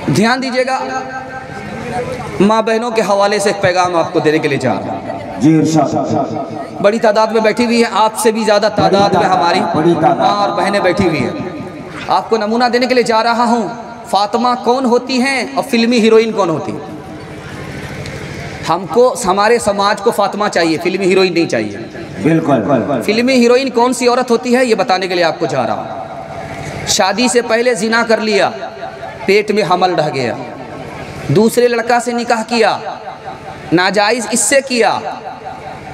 ध्यान दीजिएगा, माँ बहनों के हवाले से एक पैगाम आपको देने के लिए जा रहा हूँ जी। इरशाद। बड़ी तादाद में बैठी हुई है, आपसे भी ज़्यादा तादाद में हमारी माँ और बहनें बैठी हुई हैं। आपको नमूना देने के लिए जा रहा हूँ, फातिमा कौन होती हैं और फिल्मी हीरोइन कौन होती है। हमको, हमारे समाज को फातिमा चाहिए, फिल्मी हीरोइन नहीं चाहिए। बिल्कुल। फिल्मी हीरोइन कौन सी औरत होती है ये बताने के लिए आपको जा रहा हूँ। शादी से पहले जिना कर लिया, पेट में हमल रह गया, दूसरे लड़का से निकाह किया, नाजायज़ इससे किया,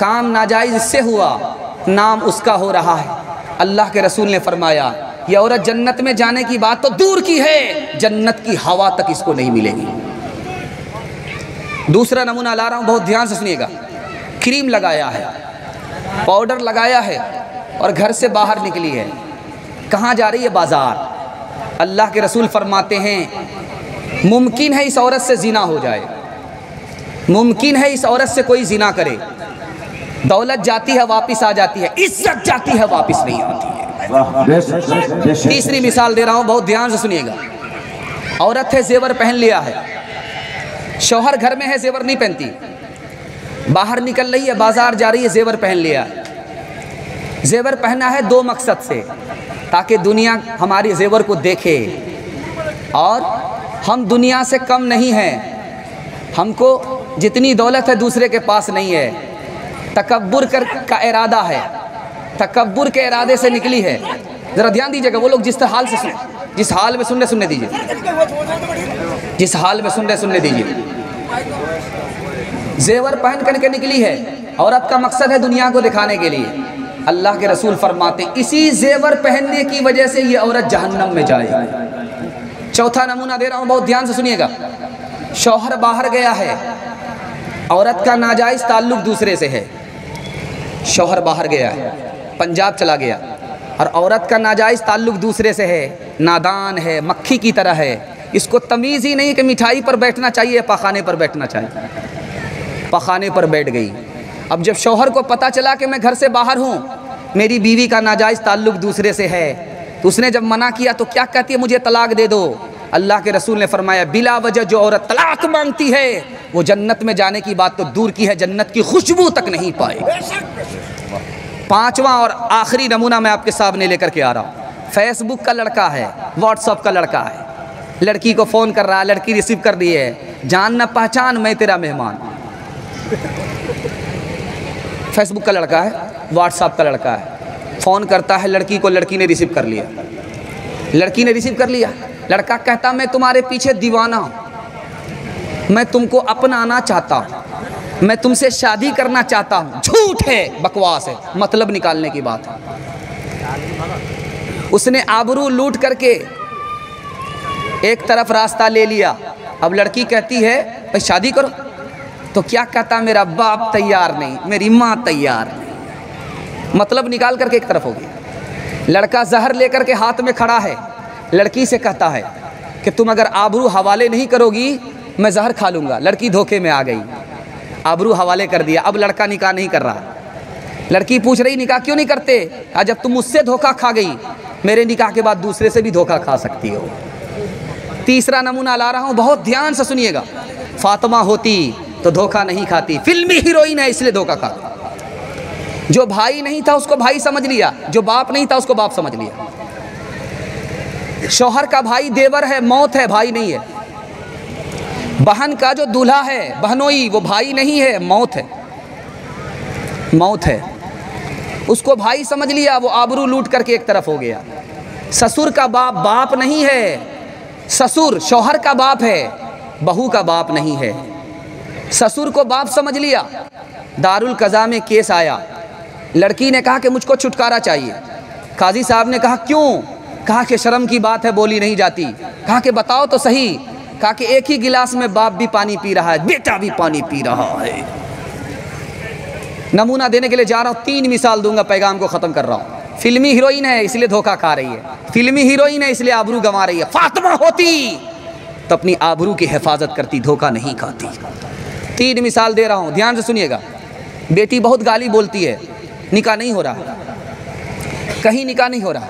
काम नाजायज़ इससे हुआ, नाम उसका हो रहा है। अल्लाह के रसूल ने फरमाया ये औरत जन्नत में जाने की बात तो दूर की है, जन्नत की हवा तक इसको नहीं मिलेगी। दूसरा नमूना ला रहा हूँ, बहुत ध्यान से सुनिएगा। क्रीम लगाया है, पाउडर लगाया है और घर से बाहर निकली है। कहाँ जा रही है? बाज़ार। अल्लाह के रसूल फरमाते हैं मुमकिन है इस औरत से ज़िना हो जाए, मुमकिन है इस औरत से कोई ज़िना करे। दौलत जाती है वापस आ जाती है, इज्जत जाती है वापस नहीं आती है। तीसरी मिसाल दे रहा हूँ, बहुत ध्यान से सुनिएगा। औरत है, जेवर पहन लिया है, शौहर घर में है, जेवर नहीं पहनती, बाहर निकल रही है, बाजार जा रही है, जेवर पहन लिया। जेवर पहना है दो मकसद से, ताकि दुनिया हमारी जेवर को देखे और हम दुनिया से कम नहीं हैं, हमको जितनी दौलत है दूसरे के पास नहीं है। तकब्बुर का इरादा है, तकब्बुर के इरादे से निकली है। ज़रा ध्यान दीजिएगा, वो लोग जिस हाल से जिस हाल में सुनने दीजिए, जिस हाल में सुनने दीजिए। जेवर पहन करके निकली है, औरत का मकसद है दुनिया को दिखाने के लिए। अल्लाह के रसूल फरमाते इसी जेवर पहनने की वजह से ये औरत जहन्नम में जाएगी। चौथा नमूना दे रहा हूँ, बहुत ध्यान से सुनिएगा। शौहर बाहर गया है, औरत का नाजायज़ ताल्लुक़ दूसरे से है। शौहर बाहर गया है, पंजाब चला गया, और औरत का नाजायज़ ताल्लुक़ दूसरे से है, नादान है, मक्खी की तरह है। इसको तमीज़ ही नहीं कि मिठाई पर बैठना चाहिए, पखाने पर बैठना चाहिए। पखाने पर बैठ गई। अब जब शौहर को पता चला कि मैं घर से बाहर हूँ, मेरी बीवी का नाजायज़ ताल्लुक़ दूसरे से है, तो उसने जब मना किया तो क्या कहती है? मुझे तलाक दे दो। अल्लाह के रसूल ने फरमाया बिला वजह जो औरत तलाक मांगती है वो जन्नत में जाने की बात तो दूर की है, जन्नत की खुशबू तक नहीं पाएगी। पांचवा और आखिरी नमूना मैं आपके सामने लेकर के आ रहा हूँ। फेसबुक का लड़का है, व्हाट्सअप का लड़का है, लड़की को फ़ोन कर रहा है, लड़की रिसीव कर रही है, जान न पहचान मैं तेरा मेहमान। फेसबुक का लड़का है, व्हाट्सअप का लड़का है, फ़ोन करता है लड़की को, लड़की ने रिसीव कर लिया, लड़की ने रिसीव कर लिया। लड़का कहता मैं तुम्हारे पीछे दीवाना हूँ, मैं तुमको अपनाना चाहता हूँ, मैं तुमसे शादी करना चाहता हूँ। झूठ है, बकवास है, मतलब निकालने की बात है। उसने आबरू लूट करके एक तरफ रास्ता ले लिया। अब लड़की कहती है भाई शादी करो, तो क्या कहता मेरा बाप तैयार नहीं, मेरी माँ तैयार नहीं, मतलब निकाल करके एक तरफ हो गया। लड़का जहर लेकर के हाथ में खड़ा है, लड़की से कहता है कि तुम अगर आबरू हवाले नहीं करोगी मैं जहर खा लूँगा। लड़की धोखे में आ गई, आबरू हवाले कर दिया। अब लड़का निकाह नहीं कर रहा। लड़की पूछ रही निकाह क्यों नहीं करते? आज जब तुम मुझसे धोखा खा गई, मेरे निकाह के बाद दूसरे से भी धोखा खा सकती हो। तीसरा नमूना ला रहा हूँ, बहुत ध्यान से सुनिएगा। फातिमा होती तो धोखा नहीं खाती, फिल्मी हीरोइन है इसलिए धोखा खाती। जो भाई नहीं था उसको भाई समझ लिया, जो बाप नहीं था उसको बाप समझ लिया। शौहर का भाई देवर है, मौत है, भाई नहीं है। बहन का जो दूल्हा है, बहनोई, वो भाई नहीं है, मौत है, मौत है। उसको भाई समझ लिया, वो आबरू लूट करके एक तरफ हो गया। ससुर का बाप बाप नहीं है, ससुर शौहर का बाप है, बहू का बाप नहीं है। ससुर को बाप समझ लिया, दारुल कज़ा में केस आया। लड़की ने कहा कि मुझको छुटकारा चाहिए। काजी साहब ने कहा क्यों? कहा कि शर्म की बात है, बोली नहीं जाती। कहा कि बताओ तो सही। कहा कि एक ही गिलास में बाप भी पानी पी रहा है, बेटा भी पानी पी रहा है। नमूना देने के लिए जा रहा हूँ, 3 मिसाल दूंगा, पैगाम को ख़त्म कर रहा हूँ। फिल्मी हीरोइन है इसलिए धोखा खा रही है, फिल्मी हीरोइन है इसलिए आबरू गंवा रही है। फातिमा होती तो अपनी आबरू की हिफाजत करती, धोखा नहीं खाती। 3 मिसाल दे रहा हूँ, ध्यान से सुनिएगा। बेटी बहुत गाली बोलती है, निकाह नहीं हो रहा, कहीं निकाह नहीं हो रहा,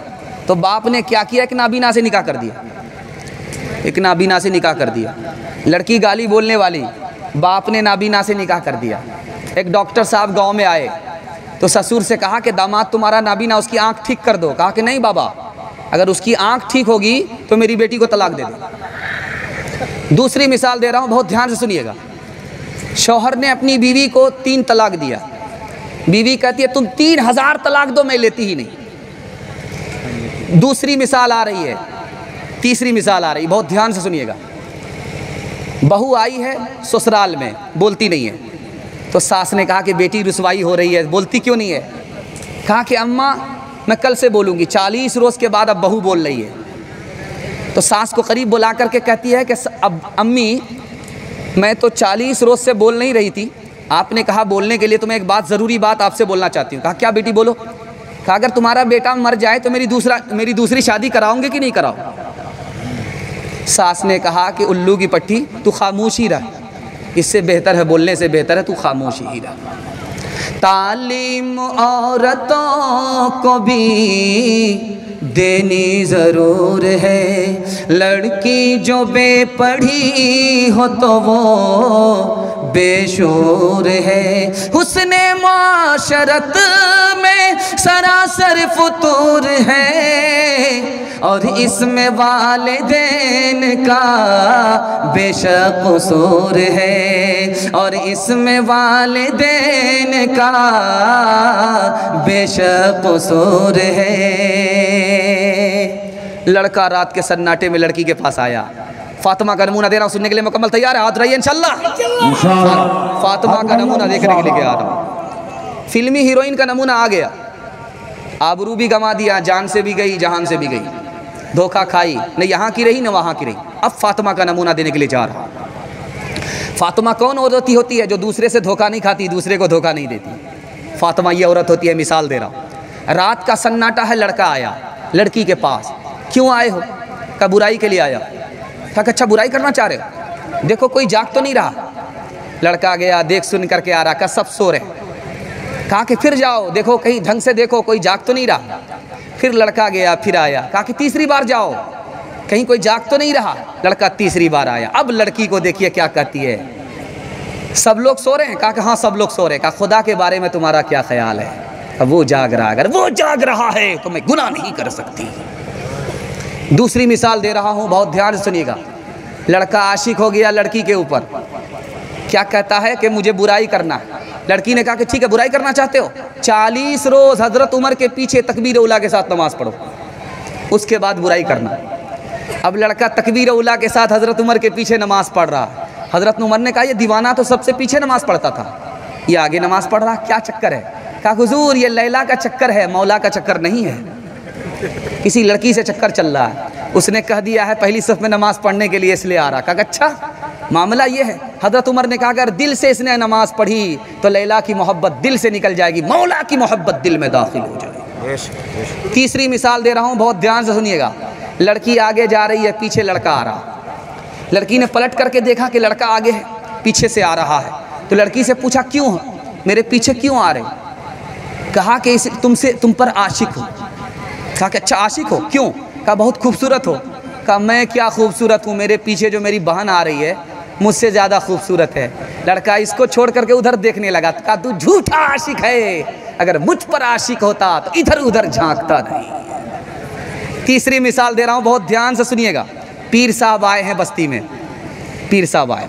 तो बाप ने क्या किया कि नाबीना से निकाह कर दिया। एक नाबीना से निकाह कर दिया। लड़की गाली बोलने वाली, बाप ने नाबीना से निकाह कर दिया। एक डॉक्टर साहब गांव में आए तो ससुर से कहा कि दामाद तुम्हारा नाबीना, उसकी आंख ठीक कर दो। कहा कि नहीं बाबा, अगर उसकी आंख ठीक होगी तो मेरी बेटी को तलाक दे दे। दूसरी मिसाल दे रहा हूँ, बहुत ध्यान से सुनिएगा। शौहर ने अपनी बीवी को 3 तलाक दिया। बीवी कहती है तुम 3000 तलाक दो, मैं लेती ही नहीं। दूसरी मिसाल आ रही है, तीसरी मिसाल आ रही, बहुत ध्यान से सुनिएगा। बहू आई है ससुराल में, बोलती नहीं है। तो सास ने कहा कि बेटी रुसवाई हो रही है, बोलती क्यों नहीं है? कहा कि अम्मा मैं कल से बोलूँगी। 40 रोज़ के बाद अब बहू बोल रही है। तो सास को करीब बुला करके कहती है कि अब अम्मी मैं तो 40 रोज़ से बोल नहीं रही थी, आपने कहा बोलने के लिए, तो मैं एक बात ज़रूरी बात आपसे बोलना चाहती हूँ। कहा क्या बेटी बोलो? कहा अगर तुम्हारा बेटा मर जाए तो मेरी दूसरी शादी कराओगे कि नहीं कराओ? सास ने कहा कि उल्लू की पट्टी, तू खामोश ही रह, इससे बेहतर है, बोलने से बेहतर है तू खामोश ही रह। तालीम औरतों को भी देनी ज़रूर है, लड़की जो बेपढ़ी हो तो वो बेशूर है। हुस्ने माशरत में सरासर फतूर है, और इसमें वालिदैन का बेशक कसूर है, और इसमें वालिदैन का बेशक कसूर है। लड़का रात के सन्नाटे में लड़की के पास आया। फातिमा का नमूना दे रहा हूँ, सुनने के लिए मुकम्मल तैयार है? हाथ रहिए इंशाल्लाह। फातिमा का नमूना देखने के लिए आ रहा हूँ। फिल्मी हीरोइन का नमूना आ गया। आबरू भी गंवा दिया, जान से भी गई, जहान से भी गई, धोखा खाई, न यहाँ की रही न वहाँ की रही। अब फातिमा का नमूना देने के लिए जा रहा हूँ। फातिमा कौन औरत होती है जो दूसरे से धोखा नहीं खाती, दूसरे को धोखा नहीं देती? फातिमा ये औरत होती है। मिसाल दे रहा हूँ। रात का सन्नाटा है, लड़का आया लड़की के पास। क्यों आए हो? का बुराई के लिए आया। कहा अच्छा बुराई करना चाह रहे हो? देखो कोई जाग तो नहीं रहा। लड़का गया, देख सुन करके आ रहा। का सब सो रहे। कहा कि फिर जाओ, देखो कहीं ढंग से देखो, कोई जाग तो नहीं रहा। फिर लड़का गया, फिर आया। कहा कि तीसरी बार जाओ, कहीं कोई जाग तो नहीं रहा। लड़का तीसरी बार आया। अब लड़की को देखिए क्या कहती है, सब लोग सो रहे हैं? कहा कि हाँ सब लोग सो रहे हैं। कहा खुदा के बारे में तुम्हारा क्या ख्याल है? अब वो जाग रहा है, अगर वो जाग रहा है तो मैं गुनाह नहीं कर सकती। दूसरी मिसाल दे रहा हूँ, बहुत ध्यान से सुनिएगा। लड़का आशिक हो गया लड़की के ऊपर। क्या कहता है कि मुझे बुराई करना है। लड़की ने कहा कि ठीक है बुराई करना चाहते हो, 40 रोज़ हज़रत उमर के पीछे तकबीर उला के साथ नमाज़ पढ़ो, उसके बाद बुराई करना। अब लड़का तकबीर उला के साथ हज़रत उमर के पीछे नमाज़ पढ़ रहा। हज़रत उमर ने कहा ये दीवाना तो सबसे पीछे नमाज़ पढ़ता था, ये आगे नमाज़ पढ़ रहा, क्या चक्कर है? कहा हुजूर ये लैला का चक्कर है, मौला का चक्कर नहीं है, किसी लड़की से चक्कर चल रहा है। उसने कह दिया है पहली सफ में नमाज़ पढ़ने के लिए, इसलिए आ रहा। कहा अच्छा मामला ये है। हज़रत उमर ने कहा अगर दिल से इसने नमाज़ पढ़ी तो लैला की मोहब्बत दिल से निकल जाएगी, मौला की मोहब्बत दिल में दाखिल हो जाएगी। तीसरी मिसाल दे रहा हूँ, बहुत ध्यान से सुनिएगा। लड़की आगे जा रही है, पीछे लड़का आ रहा। लड़की ने पलट करके देखा कि लड़का आगे है, पीछे से आ रहा है। तो लड़की से पूछा क्यों मेरे पीछे क्यों आ रहे? कहा कि तुम पर आशिक हो। कहा कि अच्छा आशिक हो, क्यों? कहा बहुत खूबसूरत हो। कहा मैं क्या खूबसूरत हूँ, मेरे पीछे जो मेरी बहन आ रही है मुझसे ज़्यादा खूबसूरत है। लड़का इसको छोड़ करके उधर देखने लगा। कहा तू झूठा आशिक है, अगर मुझ पर आशिक होता तो इधर उधर झांकता नहीं। तीसरी मिसाल दे रहा हूँ, बहुत ध्यान से सुनिएगा। पीर साहब आए हैं बस्ती में, पीर साहब आए।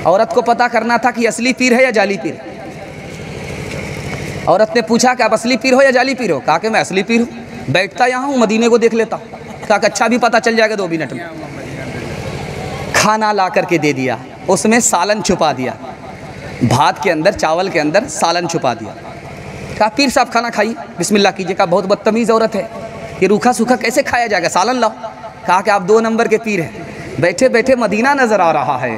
औरत को पता करना था कि असली पीर है या जाली पीर। औरत ने पूछा कि आप असली पीर हो या जाली पीर हो? कहा कि मैं असली पीर हूँ, बैठता यहाँ हूँ, मदीने को देख लेता हूँ। कहा कि अच्छा भी पता चल जाएगा 2 मिनट में। खाना ला करके दे दिया, उसमें सालन छुपा दिया, भात के अंदर चावल के अंदर सालन छुपा दिया। कहा पीर साहब खाना खाइए, बिस्मिल्लाह कीजिए। कहा बहुत बदतमीज़ औरत है, ये रूखा सूखा कैसे खाया जाएगा, सालन लाओ। कहा कि आप 2 नंबर के पीर हैं, बैठे बैठे मदीना नज़र आ रहा है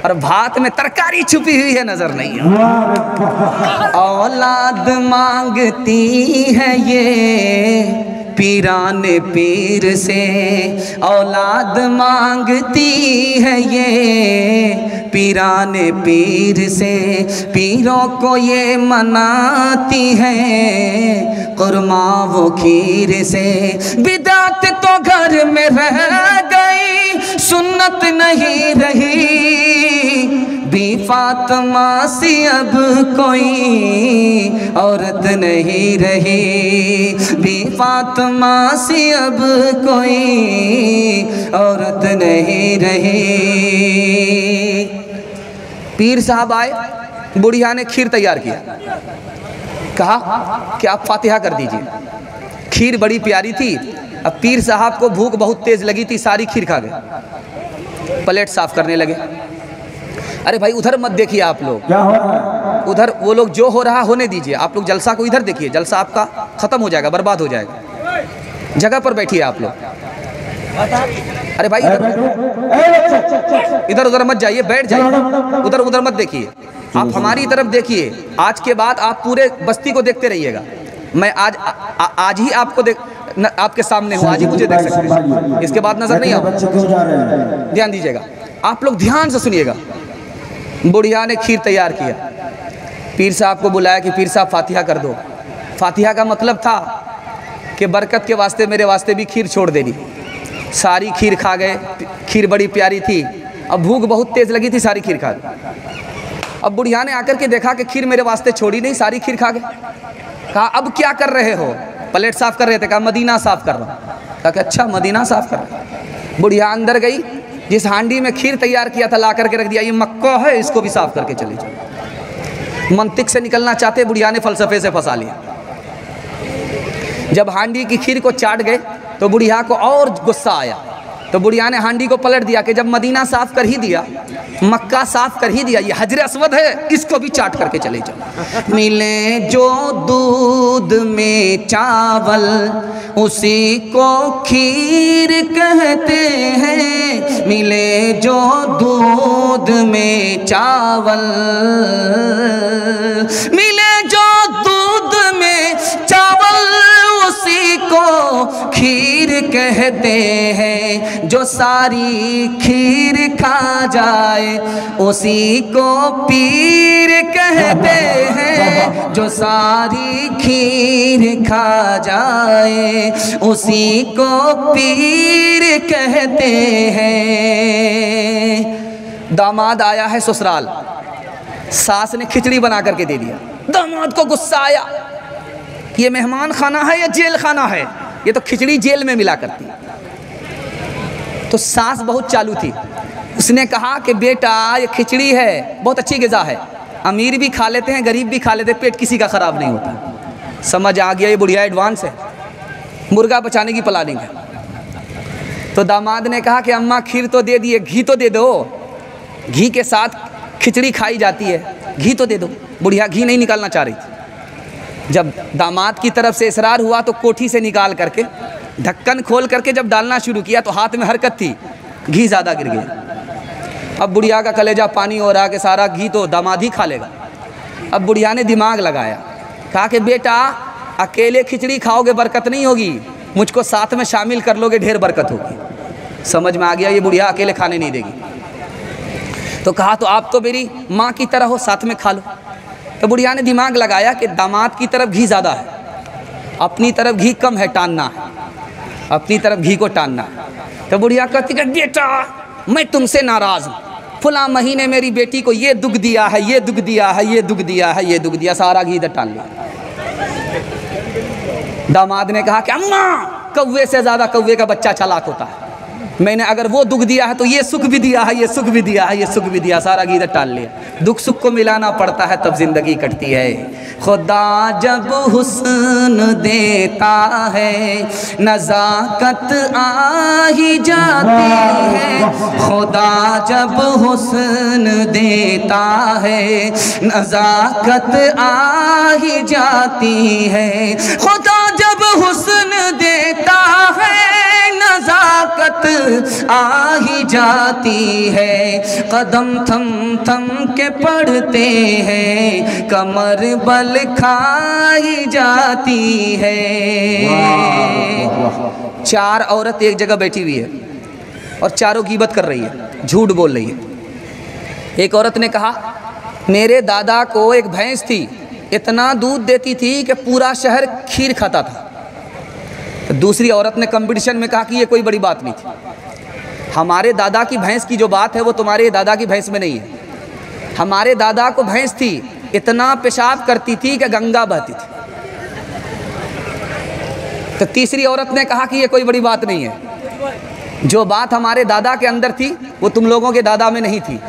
और भात में तरकारी छुपी हुई है, नज़र नहीं है। औलाद मांगती है ये पीराने पीर से औलाद मांगती है ये, पीराने पीर से पीरों को ये मनाती है, कुरमा वो खीर से। बिदात तो घर में रह गई, सुन्नत नहीं रही, बी फातिमा सी अब कोई औरत नहीं रही, बी फातिमा सी अब कोई औरत नहीं रही। पीर साहब आए, बुढ़िया ने खीर तैयार किया, कहा कि आप फातिहा कर दीजिए। खीर बड़ी प्यारी थी। अब पीर साहब को भूख बहुत तेज़ लगी थी, सारी खीर खा गए, प्लेट साफ करने लगे। अरे भाई उधर मत देखिए आप लोग, क्या हो रहा है? उधर वो लोग जो हो रहा होने दीजिए, आप लोग जलसा को इधर देखिए, जलसा आपका ख़त्म हो जाएगा, बर्बाद हो जाएगा। जगह पर बैठिए आप लोग। अरे भाई इधर उधर मत जाइए, बैठ जाइए, उधर उधर मत देखिए, आप हमारी तरफ देखिए। आज के बाद आप पूरे बस्ती को देखते रहिएगा। मैं आज ही आपको आपके सामने हूँ, आज ही मुझे देख सकते हैं, इसके बाद नजर नहीं आओ। ध्यान दीजिएगा, आप लोग ध्यान से सुनिएगा। बुढ़िया ने खीर तैयार किया, पीर साहब को बुलाया कि पीर साहब फातिहा कर दो। फातिहा का मतलब था कि बरकत के वास्ते मेरे वास्ते भी खीर छोड़ देनी। सारी खीर खा गए, खीर बड़ी प्यारी थी। अब भूख बहुत तेज़ लगी थी, सारी खीर खा गए। अब बुढ़िया ने आकर के देखा कि खीर मेरे वास्ते छोड़ी नहीं, सारी खीर खा गए। कहा अब क्या कर रहे हो? प्लेट साफ़ कर रहे थे। कहा मदीना साफ़ कर रहा हूँ। कहा कि अच्छा मदीना साफ़ कर रहा हूँ। बुढ़िया अंदर गई, जिस हांडी में खीर तैयार किया था ला करके रख दिया, ये मक्का है, इसको भी साफ़ करके चली जाओ। मंतिक से निकलना चाहते, बुढ़िया ने फ़लसफ़े से फंसा लिया। जब हांडी की खीर को चाट गए तो बुढ़िया को और गुस्सा आया, तो बुढ़िया ने हांडी को पलट दिया कि जब मदीना साफ़ कर ही दिया, मक्का साफ़ कर ही दिया, ये हजर अस्वद है, इसको भी चाट करके चले जाओ। मिले जो दूध में चावल उसी को खीर कहते हैं, मिले जो दूध में चावल, मिले जो दूध में चावल उसी को खीर कहते हैं, जो सारी खीर खा जाए उसी को पीर कहते हैं, जो सारी खीर खा जाए उसी को पीर कहते हैं। दामाद आया है ससुराल, सास ने खिचड़ी बना करके दे दिया। दामाद को गुस्सा आया, ये मेहमान खाना है या जेल खाना है? ये तो खिचड़ी जेल में मिला करती। तो सास बहुत चालू थी, उसने कहा कि बेटा ये खिचड़ी है, बहुत अच्छी ग़िज़ा है, अमीर भी खा लेते हैं, गरीब भी खा लेते हैं, पेट किसी का ख़राब नहीं होता। समझ आ गया, ये बुढ़िया एडवांस है, मुर्गा बचाने की प्लानिंग है। तो दामाद ने कहा कि अम्मा खीर तो दे दिए, घी तो दे दो, घी के साथ खिचड़ी खाई जाती है, घी तो दे दो। बुढ़िया घी नहीं निकालना चाह रही थी। जब दामाद की तरफ से इसरार हुआ तो कोठी से निकाल करके ढक्कन खोल करके जब डालना शुरू किया तो हाथ में हरकत थी, घी ज़्यादा गिर गया। अब बुढ़िया का कलेजा पानी हो रहा कि सारा घी तो दामाद ही खा लेगा। अब बुढ़िया ने दिमाग लगाया, कहा कि बेटा अकेले खिचड़ी खाओगे बरकत नहीं होगी, मुझको साथ में शामिल कर लोगे ढेर बरकत होगी। समझ में आ गया, ये बुढ़िया अकेले खाने नहीं देगी। तो कहा तो आप तो मेरी माँ की तरह हो, साथ में खा लो। तो बुढ़िया ने दिमाग लगाया कि दामाद की तरफ घी ज़्यादा है, अपनी तरफ घी कम है, टानना है, अपनी तरफ घी को टानना है। तो बुढ़िया कहती है बेटा मैं तुमसे नाराज़ हूँ, फला महीने मेरी बेटी को ये दुख दिया है, ये दुख दिया है, ये दुख दिया है, ये दुख दिया, सारा घी इधर टान लिया। दामाद ने कहा कि अम्मा कौवे से ज़्यादा कौवे का बच्चा चालाक होता है, मैंने अगर वो दुख दिया है तो ये सुख भी दिया है, ये सुख भी दिया है, ये सुख भी दिया, सारा घी इधर टाल लिया। दुख सुख को मिलाना पड़ता है तब जिंदगी कटती है। खुदा जब हुस्न देता है नज़ाकत आ ही जाती है, खुदा जब हुस्न देता है नज़ाकत आ ही जाती है, खुदा जब हुस्न देता है नज़ाकत आ ही जाती है। कदम थम थम के पढ़ते हैं कमर बल खा ही जाती है। वाह। 4 औरत एक जगह बैठी हुई है और चारों गीबत कर रही है, झूठ बोल रही है। एक औरत ने कहा मेरे दादा को एक भैंस थी, इतना दूध देती थी कि पूरा शहर खीर खाता था। तो दूसरी औरत ने कंपटीशन में कहा कि ये कोई बड़ी बात नहीं थी, हमारे दादा की भैंस की जो बात है वो तुम्हारे दादा की भैंस में नहीं है। हमारे दादा को भैंस थी, इतना पेशाब करती थी कि गंगा बहती थी। तो तीसरी औरत ने कहा कि ये कोई बड़ी बात नहीं है, जो बात हमारे दादा के अंदर थी वो तुम लोगों के दादा में नहीं थी।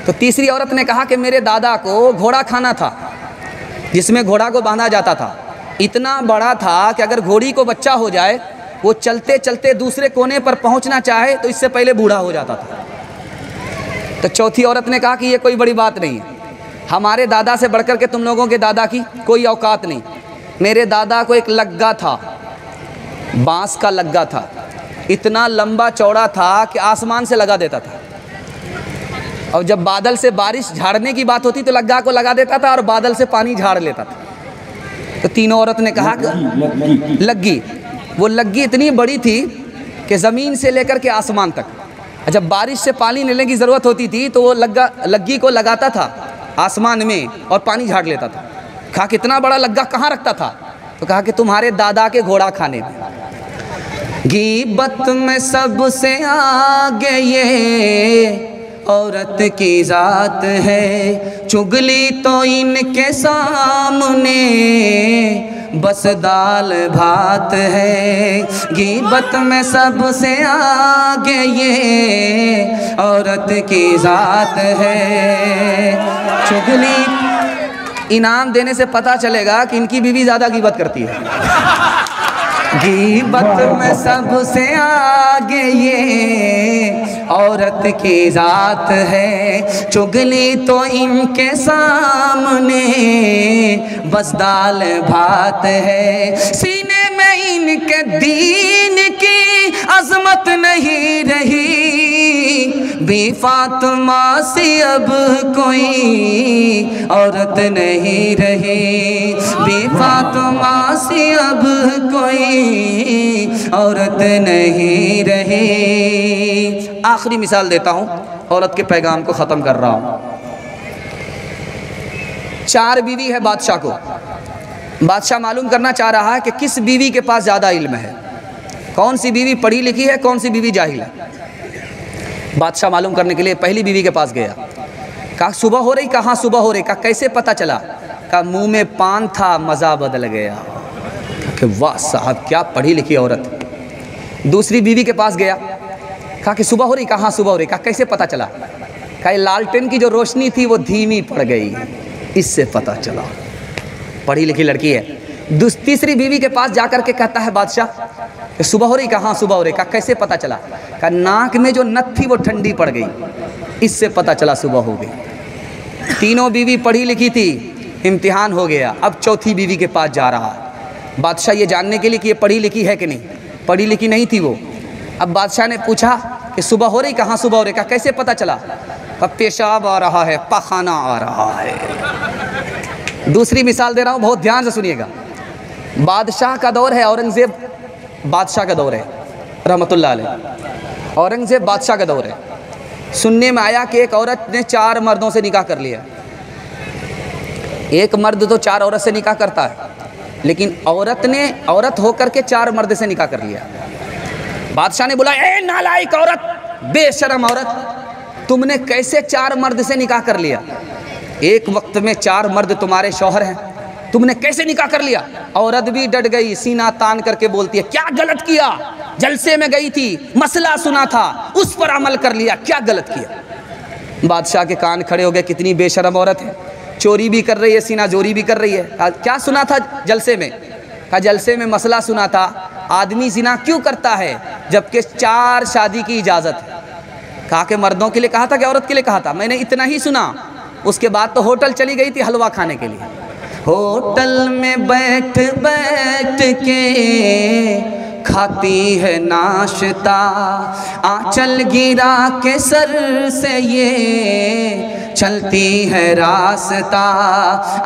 तो तीसरी औरत ने कहा कि मेरे दादा को घोड़ा खाना था, जिसमें घोड़ा को बांधा जाता था। इतना बड़ा था कि अगर घोड़ी को बच्चा हो जाए, वो चलते चलते दूसरे कोने पर पहुंचना चाहे तो इससे पहले बूढ़ा हो जाता था। तो चौथी औरत ने कहा कि ये कोई बड़ी बात नहीं है, हमारे दादा से बढ़कर के तुम लोगों के दादा की कोई औकात नहीं। मेरे दादा को एक लग्गा था, बांस का लग्गा था, इतना लंबा चौड़ा था कि आसमान से लगा देता था। और जब बादल से बारिश झाड़ने की बात होती तो लग्गा को लगा देता था और बादल से पानी झाड़ लेता था। तो तीनों औरत ने कहा कि लग्गी, वो लग्गी इतनी बड़ी थी कि ज़मीन से लेकर के आसमान तक। जब बारिश से पानी लेने की ज़रूरत होती थी तो वो लग्गी को लगाता था आसमान में और पानी झाड़ लेता था। कहा कितना बड़ा लग्गा कहाँ रखता था? तो कहा कि तुम्हारे दादा के घोड़ा खाने में। गीबत में सबसे आगे ये औरत की ज़ात है, चुगली तो इनके सामने बस दाल भात है। गीबत में सबसे आगे ये औरत की ज़ात है, चुगली। इनाम देने से पता चलेगा कि इनकी बीवी ज़्यादा गीबत करती है। गीबत में सबसे आगे ये औरत की ज़ात है, चुगली तो इनके सामने बस दाल भात है। सीने में इनके दीन की अज़मत नहीं रही, बे फातिमा से अब कोई औरत नहीं रही, बे फातिमा से अब कोई औरत नहीं रही। आखिरी मिसाल देता हूँ, औरत के पैगाम को ख़त्म कर रहा हूँ। 4 बीवी है बादशाह को। बादशाह मालूम करना चाह रहा है कि किस बीवी के पास ज़्यादा इल्म है, कौन सी बीवी पढ़ी लिखी है, कौन सी बीवी जाहिल है। बादशाह मालूम करने के लिए पहली बीवी के पास गया। कहा सुबह हो रही? कहाँ सुबह हो रही? कहा कैसे पता चला? कहा मुँह में पान था, मज़ा बदल गया। कि वाह साहब क्या पढ़ी लिखी औरत। दूसरी बीवी के पास गया, कहा कि सुबह हो रही? कहाँ सुबह हो रही? कहा कैसे पता चला? कहा लालटेन की जो रोशनी थी वो धीमी पड़ गई, इससे पता चला पढ़ी लिखी लड़की है। तीसरी बीवी के पास जाकर के कहता है बादशाह कि सुबह हो रही? कहाँ सुबह हो रही? कहा कैसे पता चला? कहा नाक में जो नथ थी वो ठंडी पड़ गई, इससे पता चला सुबह हो गई। तीनों बीवी पढ़ी लिखी थी, इम्तिहान हो गया। अब चौथी बीवी के पास जा रहा है बादशाह ये जानने के लिए कि ये पढ़ी लिखी है कि नहीं। पढ़ी लिखी नहीं थी वो। अब बादशाह ने पूछा कि सुबह हो रही? कहाँ सुबह हो रही? कहा कैसे पता चला? अब पेशाब आ रहा है, पखाना आ रहा है। दूसरी मिसाल दे रहा हूँ, बहुत ध्यान से सुनिएगा। बादशाह का दौर है, औरंगज़ेब बादशाह का दौर है रहमतुल्लाह अलैह। औरंगज़ेब बादशाह का दौर है। सुनने में आया कि एक औरत ने 4 मर्दों से निकाह कर लिया। एक मर्द तो 4 औरत से निकाह करता है, लेकिन औरत ने औरत होकर के 4 मर्द से निकाह कर लिया। बादशाह ने बोला ए नालायक औरत, बेशरम औरत, तुमने कैसे 4 मर्द से निकाह कर लिया? एक वक्त में 4 मर्द तुम्हारे शौहर हैं, तुमने कैसे निकाह कर लिया? औरत भी डट गई, सीना तान करके बोलती है क्या गलत किया? जलसे में गई थी, मसला सुना था, उस पर अमल कर लिया, क्या गलत किया? बादशाह के कान खड़े हो गए, कितनी बेशरम औरत है, चोरी भी कर रही है, सीना जोरी भी कर रही है। क्या सुना था जलसे में? कहा जलसे में मसला सुना था, आदमी जिना क्यों करता है जबकि 4 शादी की इजाज़त है? कहा कि मर्दों के लिए कहा था कि औरत के लिए कहा था? मैंने इतना ही सुना। उसके बाद तो होटल चली गई थी हलवा खाने के लिए। होटल में बैठ बैठ के खाती है नाश्ता, आंचल गिरा के सर से ये चलती है रास्ता,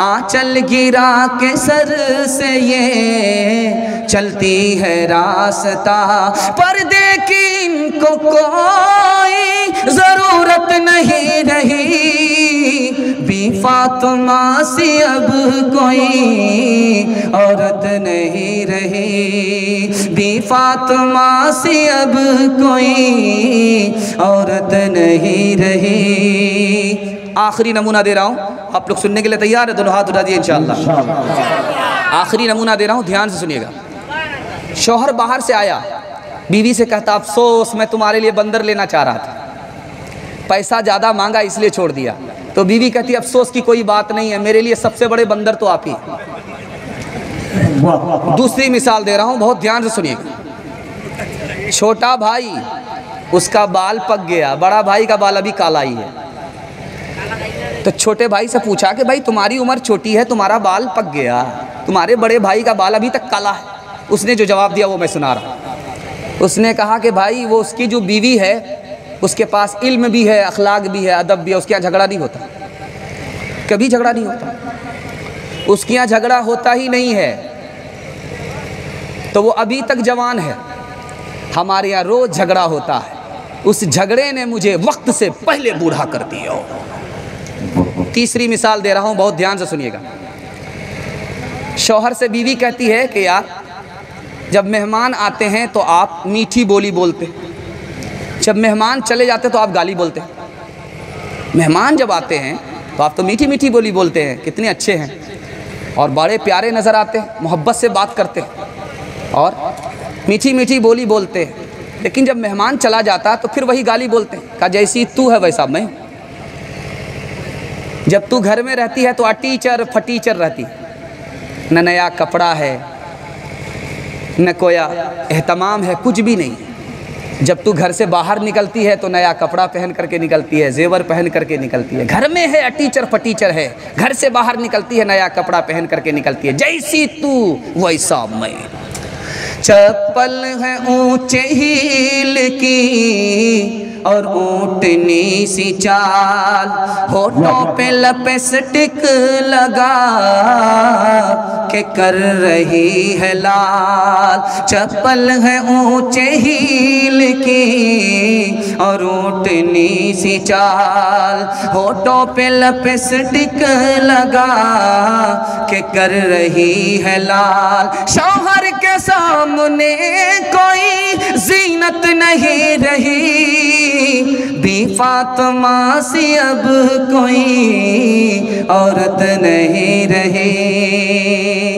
आंचल गिरा के सर से ये चलती है रास्ता। पर्दे की इनको कोई ज़रूरत नहीं रही, बी फातिमा सी अब कोई औरत नहीं रही, बी फातिमा सी अब कोई औरत नहीं रही। आखिरी नमूना दे रहा हूँ, आप लोग सुनने के लिए तैयार है? दोनों हाथ उठा दिए इंशाअल्लाह। आखिरी नमूना दे रहा हूँ, ध्यान से सुनिएगा। शौहर बाहर से आया, बीवी से कहता अफसोस मैं तुम्हारे लिए बंदर लेना चाह रहा था, पैसा ज़्यादा मांगा इसलिए छोड़ दिया। तो बीवी कहती अफसोस की कोई बात नहीं है, मेरे लिए सबसे बड़े बंदर तो आप ही। दूसरी मिसाल दे रहा हूँ, बहुत ध्यान से सुनिएगा। छोटा भाई, उसका बाल पक गया, बड़ा भाई का बाल अभी काला ही है। तो छोटे भाई से पूछा कि भाई तुम्हारी उम्र छोटी है, तुम्हारा बाल पक गया, तुम्हारे बड़े भाई का बाल अभी तक काला है। उसने जो जवाब दिया वो मैं सुना रहा हूँ। उसने कहा कि भाई वो उसकी जो बीवी है उसके पास इल्म भी है, अखलाक भी है, अदब भी है, उसके यहाँ झगड़ा नहीं होता, कभी झगड़ा नहीं होता, उसके यहाँ झगड़ा होता ही नहीं है। तो वो अभी तक जवान है, हमारे यहाँ रोज़ झगड़ा होता है, उस झगड़े ने मुझे वक्त से पहले बूढ़ा कर दिया। तीसरी मिसाल दे रहा हूँ, बहुत ध्यान से सुनिएगा। शौहर से बीवी कहती है कि यार जब मेहमान आते हैं तो आप मीठी बोली बोलते, जब मेहमान चले जाते तो आप गाली बोलते। मेहमान जब आते हैं तो आप तो मीठी मीठी बोली बोलते हैं, कितने अच्छे हैं और बड़े प्यारे नज़र आते हैं, मोहब्बत से बात करते हैं और मीठी मीठी बोली बोलते हैं। लेकिन जब मेहमान चला जाता तो फिर वही गाली बोलते हैं। कहा जैसी तू है वैसा मैं, जब तू घर में रहती है तो अटीचर फटीचर रहती, न नया कपड़ा है न कोया एहतमाम है, कुछ भी नहीं। जब तू घर से बाहर निकलती है तो नया कपड़ा पहन करके निकलती है, जेवर पहन करके निकलती है। घर में है अटीचर फटीचर है, घर से बाहर निकलती है नया कपड़ा पहन करके निकलती है। जैसी तू वैसा मैं। चप्पल है ऊंचे हील की और ऊँटनी सी चाल, होठों पे लिपस्टिक लगा के कर रही है लाल। चप्पल है ऊंचे हील की और ऊँटनी सी चाल, होठों पे लिपस्टिक लगा के कर रही है लाल। शौहर के सामने कोई जीनत नहीं रही, बी फातिमा सी अब कोई औरत नहीं रही।